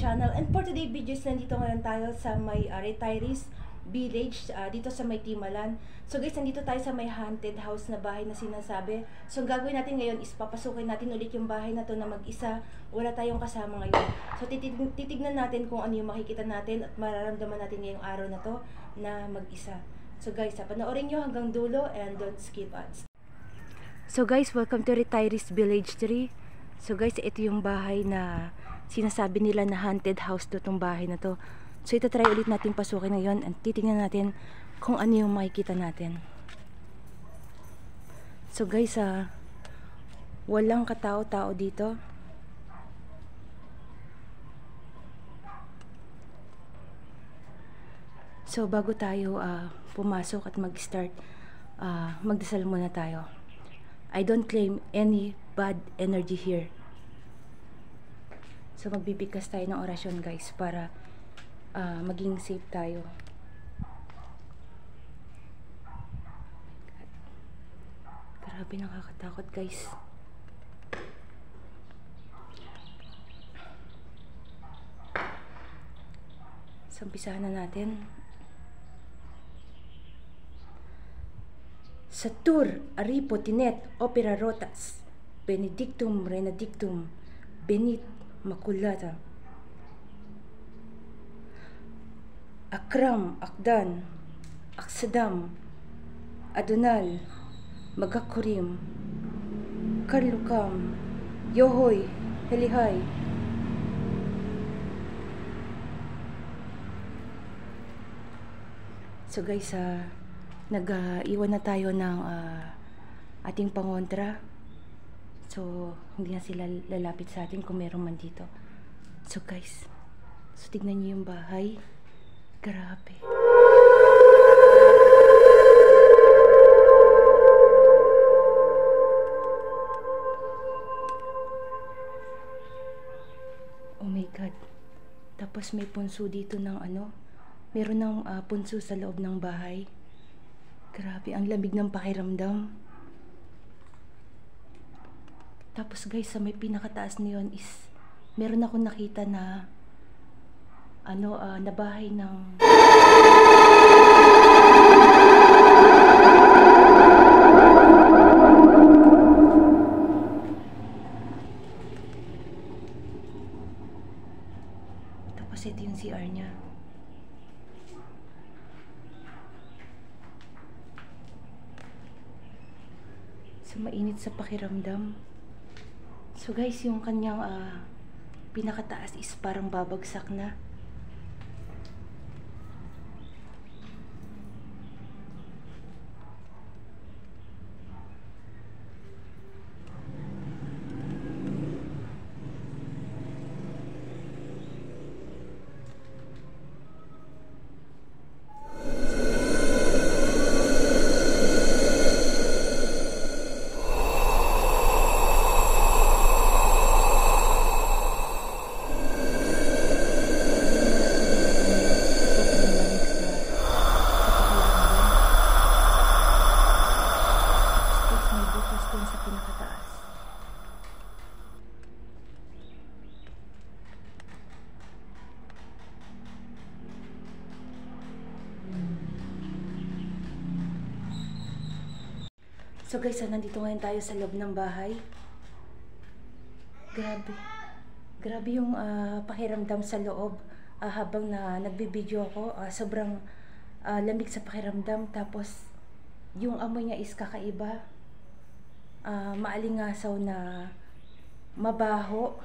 channel. And for today's videos, nandito ngayon tayo sa may retirees village, dito sa may Timalan. So guys, nandito tayo sa may haunted house na bahay na sinasabi. So ang gagawin natin ngayon is papasukin natin ulit yung bahay na to na mag-isa. Wala tayong kasama ngayon. So titignan natin kung ano yung makikita natin at mararamdaman natin ngayong araw na to na mag-isa. So guys, panoorin nyo hanggang dulo and don't skip ads. So guys, welcome to Retirees Village 3. So guys, ito yung bahay na sinasabi nila na haunted house to, tong bahay na to. So ito try ulit natin pasukin ngayon at titingnan natin kung ano yung makikita natin. So guys, walang katao-tao dito. So bago tayo pumasok at mag-start, magdasal muna tayo. I don't claim any bad energy here. So magbibigkas tayo ng orasyon guys para maging safe tayo. Grabe, nakakatakot guys. So umpisahan na natin. Satur, Aripo, Tinet, Opera Rotas, Benedictum, Renedictum, Benit, Makulata, Akram, Akdan, Aksadam, Adonal, Magakurim, Karlukam, Yohoy, Helihay. So guys, nag-iwan na tayo ng ating pangontra. So hindi na sila lalapit sa atin kung meron man dito. So guys, so tignan niyo yung bahay. Grabe. Oh my God. Tapos may punso dito ng ano. Meron ng punso sa loob ng bahay. Grabe, ang lamig ng pakiramdam. Tapos guys, sa may pinakataas na yun is meron akong nakita na ano, na bahay ng tapos ito yung CR niya. So mainit sa pakiramdam. So guys, yung kanyang pinakataas is parang babagsak na. So guys, nandito ngayon tayo sa loob ng bahay. Grabe. Grabe yung pakiramdam sa loob. Habang nagbibideo ako, sobrang lamig sa pakiramdam. Tapos yung amoy niya is kakaiba. Maalingasaw na mabaho.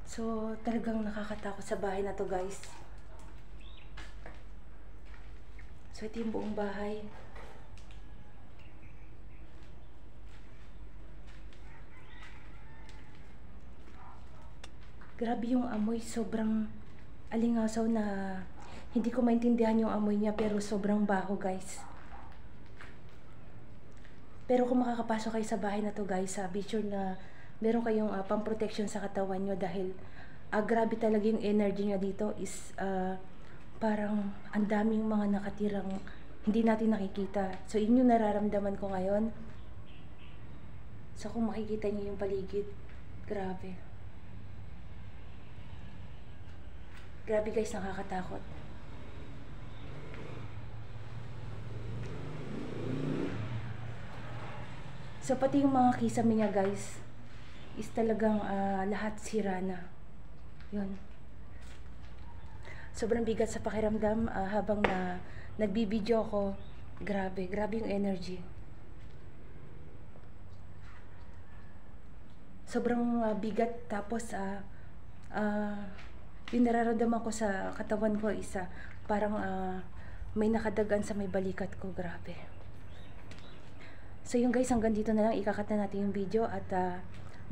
So talagang nakakatakot sa bahay na to guys. So ito yung buong bahay. Grabe yung amoy, sobrang alingasaw na hindi ko maintindihan yung amoy niya pero sobrang baho guys. Pero kung makakapasok kayo sa bahay na to guys, be sure na meron kayong pang-protection sa katawan nyo dahil grabe talaga yung energy niya dito is parang ang daming mga nakatirang hindi natin nakikita. So yun yung nararamdaman ko ngayon. So kung makikita niyo yung paligid, grabe. Grabe guys, nakakatakot. So pati yung mga kisame niya guys, is talagang lahat sira na. Yun. Sobrang bigat sa pakiramdam habang nagbibideo ako. Grabe yung energy. Sobrang bigat, tapos yung nararamdaman ko sa katawan ko is parang may nakadagan sa may balikat ko. Grabe. So yun guys, hanggang dito na lang. Ikakat na natin yung video at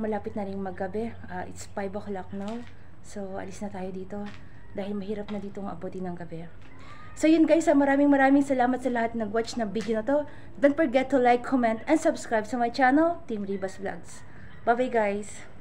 malapit na rin maggabi. It's 5 o'clock now. So alis na tayo dito dahil mahirap na ditong abutin ng gabi. So yun guys, maraming salamat sa lahat na nag-watch ng video na to. Don't forget to like, comment, and subscribe sa my channel, Team Ribas Vlogs. Bye bye guys!